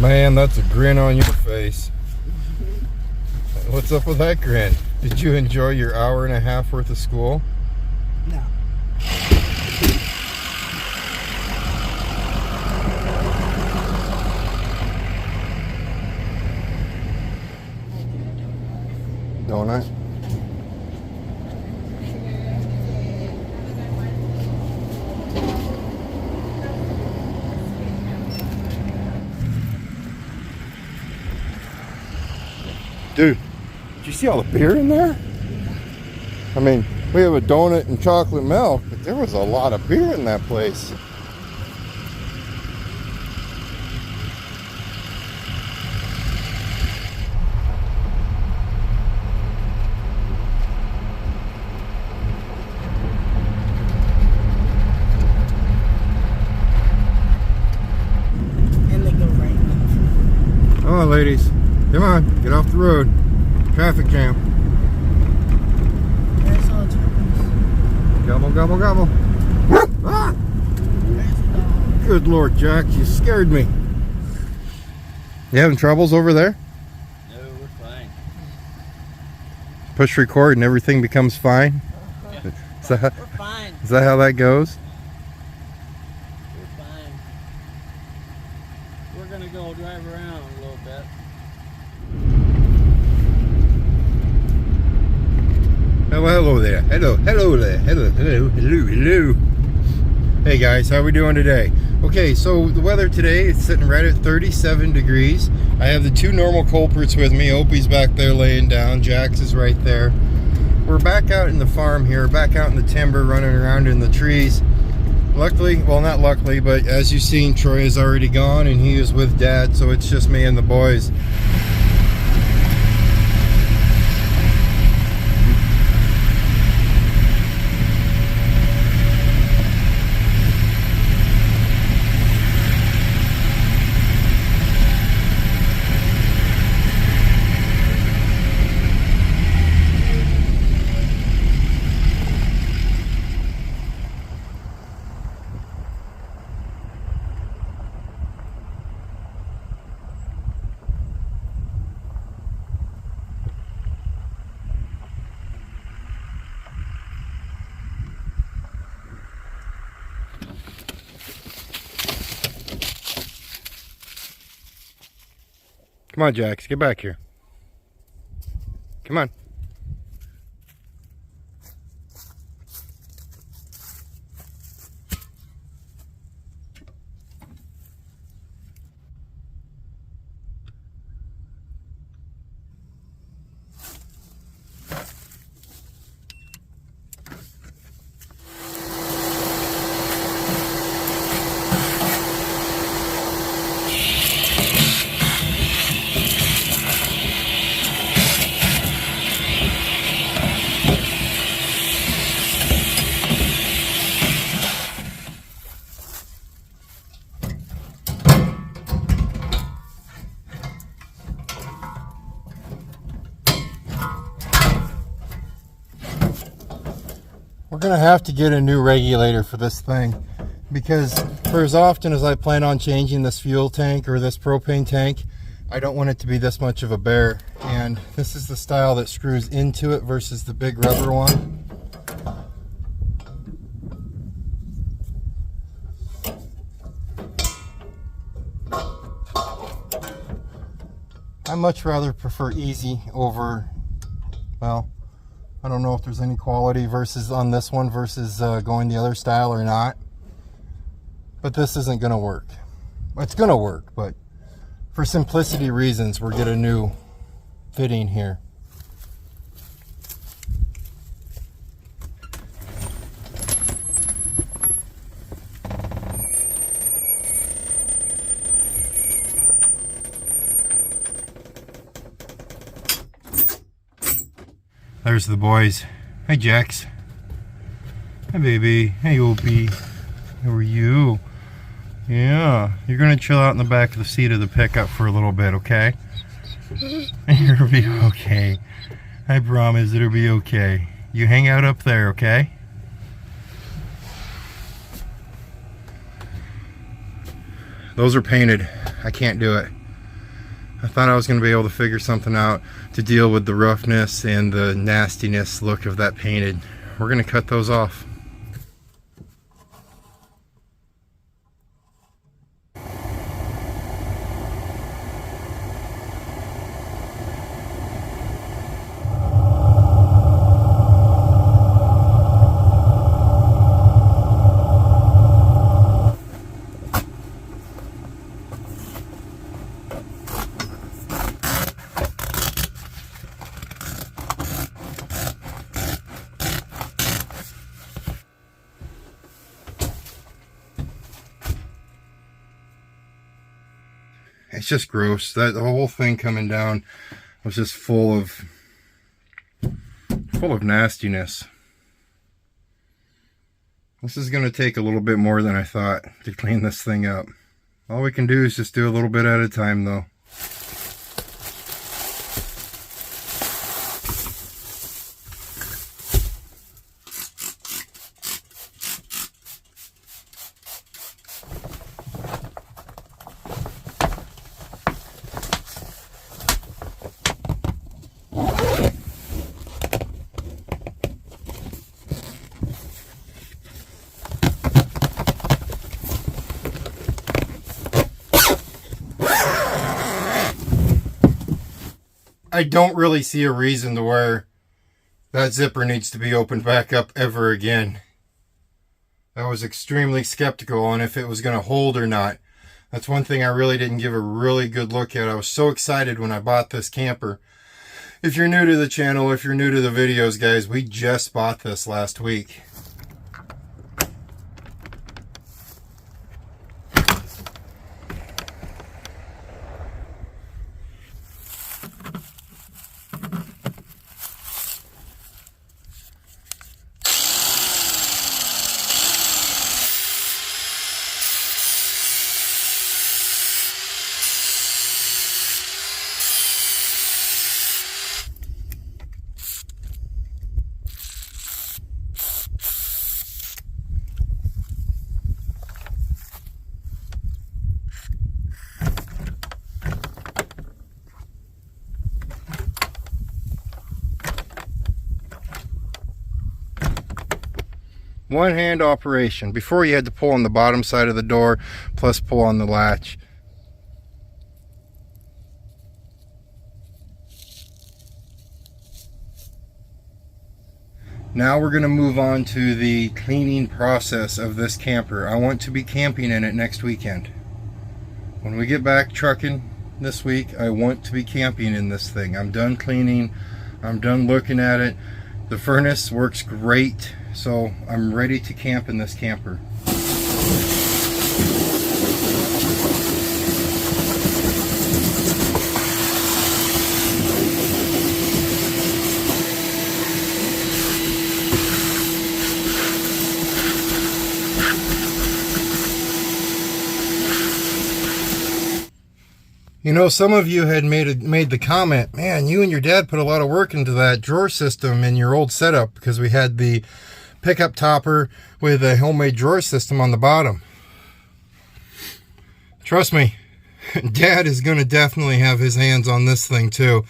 Man, that's a grin on your face. What's up with that grin? Did you enjoy your hour and a half worth of school? No. Donut? Dude, did you see all the beer in there? I mean, we have a donut and chocolate milk, but there was a lot of beer in that place. And they go right now. Come on, ladies. Come on, get off the road. Traffic jam. There's all the turtles. Gobble, gobble, gobble. Ah! There's the dog. Good Lord, Jack, you scared me. You having troubles over there? No, we're fine. Push record and everything becomes fine? Yeah. We're fine. Is that how that goes? We're fine. We're gonna go drive around a little bit. Oh, hello there. Hello there. Hello. Hey guys, how we doing today? Okay, so the weather today is sitting right at 37 degrees. I have the two normal culprits with me. Opie's back there laying down. Jax is right there. We're back out in the farm here, back out in the timber, running around in the trees. Luckily, well, not luckily, but as you've seen, Troy is already gone and he is with Dad, so it's just me and the boys. Come on, Jax, get back here. Come on. We're gonna have to get a new regulator for this thing, because for as often as I plan on changing this fuel tank or this propane tank, I don't want it to be this much of a bear. And this is the style that screws into it versus the big rubber one. I much rather prefer easy over, well, I don't know if there's any quality versus on this one versus going the other style or not. But this isn't going to work. It's going to work, but for simplicity reasons, we'll get a new fitting here. There's the boys. Hi, Jax. Hi, baby. Hey, Opie. How are you? Yeah, you're gonna chill out in the back of the seat of the pickup for a little bit, okay? It'll be okay. I promise it'll be okay. You hang out up there, okay? Those are painted. I can't do it. I thought I was going to be able to figure something out to deal with the roughness and the nastiness look of that painted. We're going to cut those off. It's just gross. That the whole thing coming down was just full of nastiness. This is going to take a little bit more than I thought to clean this thing up. All we can do is just do a little bit at a time though. I don't really see a reason to where that zipper needs to be opened back up ever again. I was extremely skeptical on if it was going to hold or not. That's one thing I really didn't give a really good look at. I was so excited when I bought this camper. If you're new to the channel, if you're new to the videos, guys, we just bought this last week. One hand operation. Before you had to pull on the bottom side of the door plus pull on the latch. Now we're going to move on to the cleaning process of this camper. I want to be camping in it next weekend. When we get back trucking this week, I want to be camping in this thing. I'm done cleaning. I'm done looking at it. The furnace works great. So I'm ready to camp in this camper. You know, some of you had made the comment, man, you and your dad put a lot of work into that drawer system in your old setup, because we had the pickup topper with a homemade drawer system on the bottom. Trust me, Dad is going to definitely have his hands on this thing too.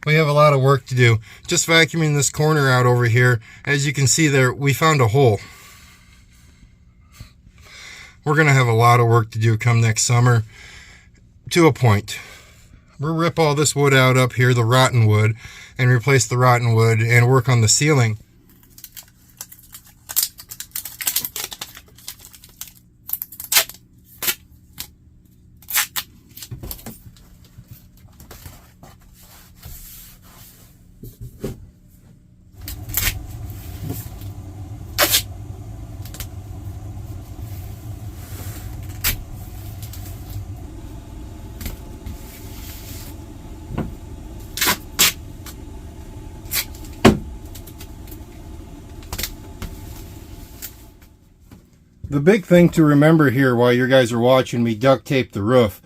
We have a lot of work to do. Just vacuuming this corner out over here, as you can see there, we found a hole. We're going to have a lot of work to do come next summer. To a point. We'll rip all this wood out up here, the rotten wood, and replace the rotten wood and work on the ceiling. The big thing to remember here while you guys are watching me duct tape the roof,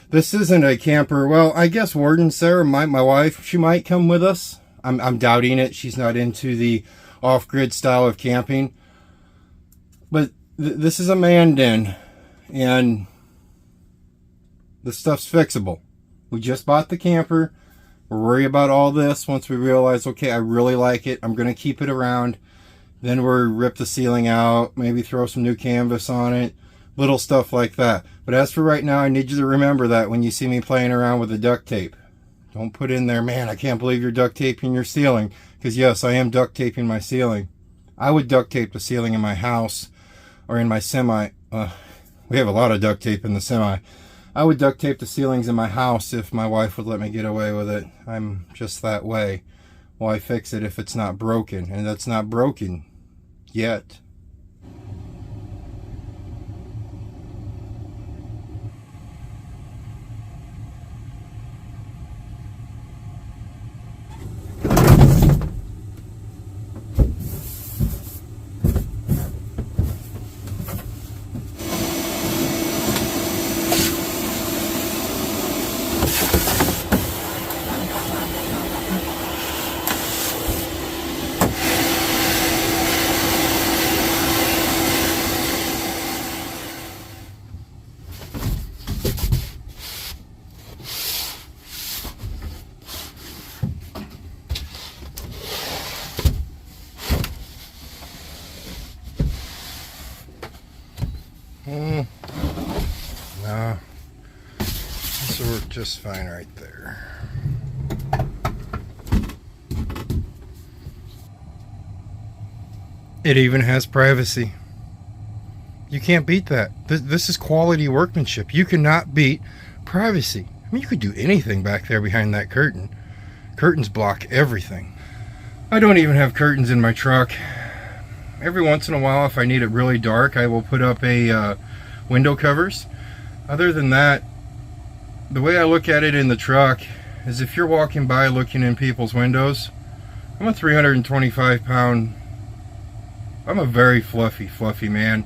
this isn't a camper. Well, I guess Warden Sarah, my wife, she might come with us. I'm doubting it. She's not into the off-grid style of camping. But this is a man den, and the stuff's fixable. We just bought the camper. We'll worry about all this once we realize, okay, I really like it. I'm going to keep it around. Then we'll rip the ceiling out, maybe throw some new canvas on it, little stuff like that. But as for right now, I need you to remember that when you see me playing around with the duct tape. Don't put in there, man, I can't believe you're duct taping your ceiling. Because yes, I am duct taping my ceiling. I would duct tape the ceiling in my house or in my semi. We have a lot of duct tape in the semi. I would duct tape the ceilings in my house if my wife would let me get away with it. I'm just that way. Why fix it if it's not broken? And that's not broken yet. No, this will work just fine right there. It even has privacy. You can't beat that. This is quality workmanship. You cannot beat privacy. I mean, you could do anything back there behind that curtain. Curtains block everything. I don't even have curtains in my truck. Every once in a while, if I need it really dark, I will put up a window covers. Other than that, the way I look at it in the truck is if you're walking by looking in people's windows, I'm a 325 pound, I'm a very fluffy man.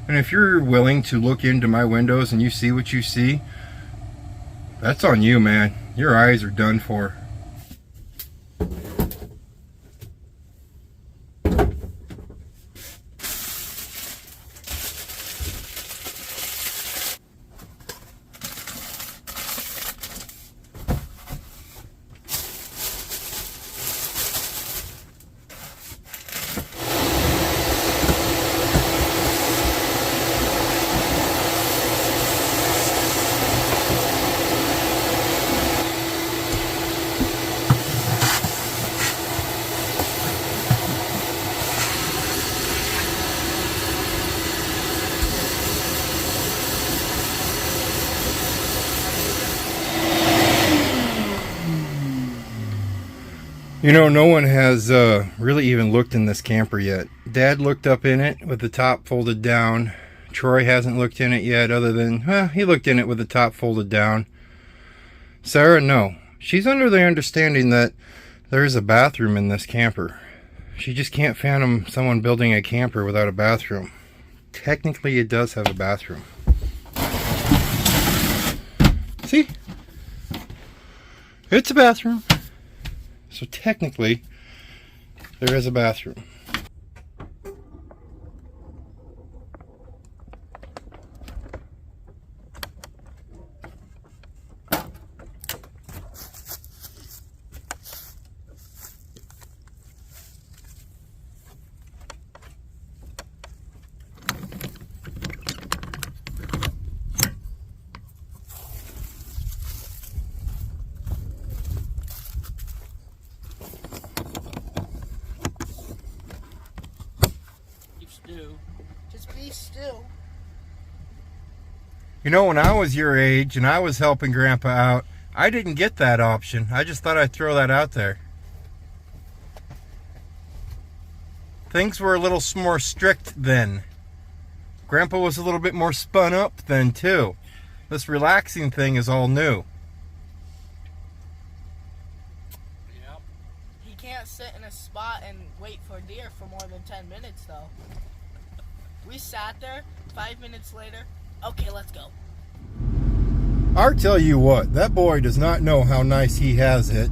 And if you're willing to look into my windows and you see what you see, that's on you, man. Your eyes are done for. You know, no one has really even looked in this camper yet. Dad looked up in it with the top folded down. Troy hasn't looked in it yet, other than, he looked in it with the top folded down. Sarah, no. She's under the understanding that there is a bathroom in this camper. She just can't fathom someone building a camper without a bathroom. Technically, it does have a bathroom. See? It's a bathroom. So technically, there is a bathroom. Just be still. You know, when I was your age and I was helping Grandpa out, I didn't get that option. I just thought I'd throw that out there. Things were a little more strict then. Grandpa was a little bit more spun up then too. This relaxing thing is all new. Yep. He can't sit in a spot and wait for deer for more than 10 minutes though. We sat there, 5 minutes later, okay, let's go. I'll tell you what, that boy does not know how nice he has it.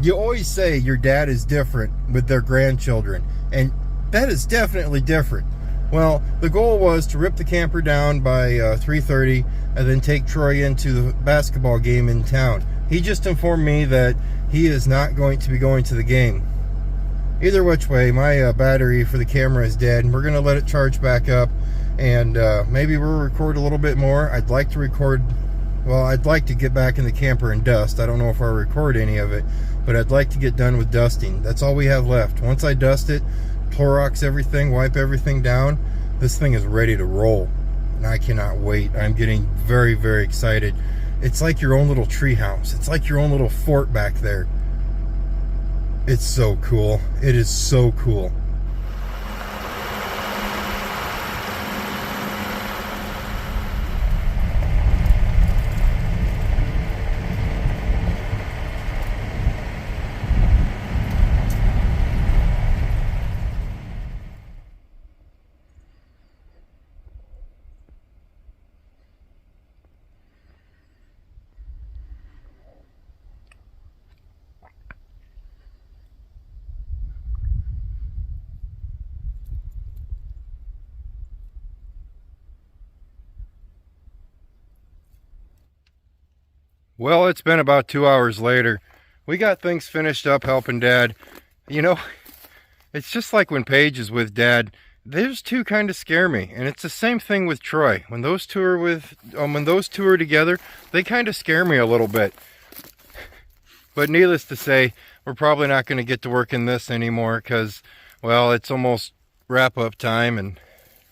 You always say your dad is different with their grandchildren, and that is definitely different. Well, the goal was to rip the camper down by 3:30 and then take Troy into the basketball game in town. He just informed me that he is not going to be going to the game. Either which way, my battery for the camera is dead, and we're going to let it charge back up, and maybe we'll record a little bit more. I'd like to record, well, I'd like to get back in the camper and dust. I don't know if I'll record any of it, but I'd like to get done with dusting. That's all we have left. Once I dust it, Clorox everything, wipe everything down, this thing is ready to roll, and I cannot wait. I'm getting very, very excited. It's like your own little tree house. It's like your own little fort back there. It's so cool. It is so cool. Well, it's been about 2 hours later. We got things finished up helping Dad. You know, it's just like when Paige is with Dad. Those two kind of scare me, and it's the same thing with Troy. When those two are together, they kind of scare me a little bit. But needless to say, we're probably not going to get to work in this anymore because, well, it's almost wrap-up time, and,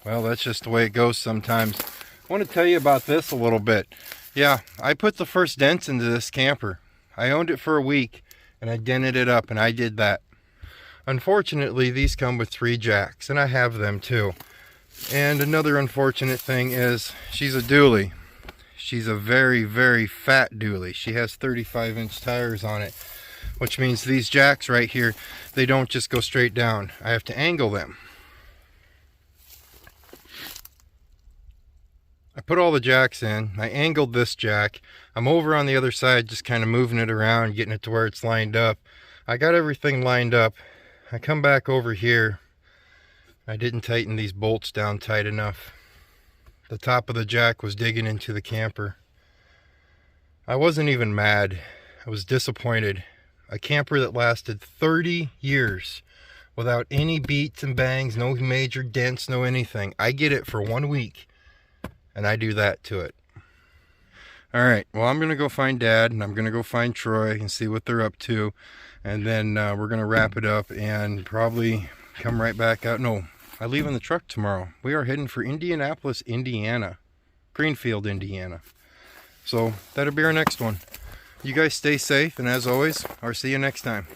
well, that's just the way it goes sometimes. I want to tell you about this a little bit. Yeah, I put the first dents into this camper. I owned it for a week, and I dented it up, and I did that. Unfortunately, these come with 3 jacks, and I have them too. And another unfortunate thing is she's a dually. She's a very, very fat dually. She has 35-inch tires on it, which means these jacks right here, they don't just go straight down. I have to angle them. I put all the jacks in. I angled this jack. I'm over on the other side just kind of moving it around, getting it to where it's lined up. I got everything lined up. I come back over here. I didn't tighten these bolts down tight enough. The top of the jack was digging into the camper. I wasn't even mad. I was disappointed. A camper that lasted 30 years without any beats and bangs, no major dents, no anything. I get it for 1 week. And I do that to it. Alright, well, I'm going to go find Dad, and I'm going to go find Troy and see what they're up to. And then we're going to wrap it up and probably come right back out. No, I leave in the truck tomorrow. We are heading for Indianapolis, Indiana. Greenfield, Indiana. So, that'll be our next one. You guys stay safe, and as always, I'll see you next time.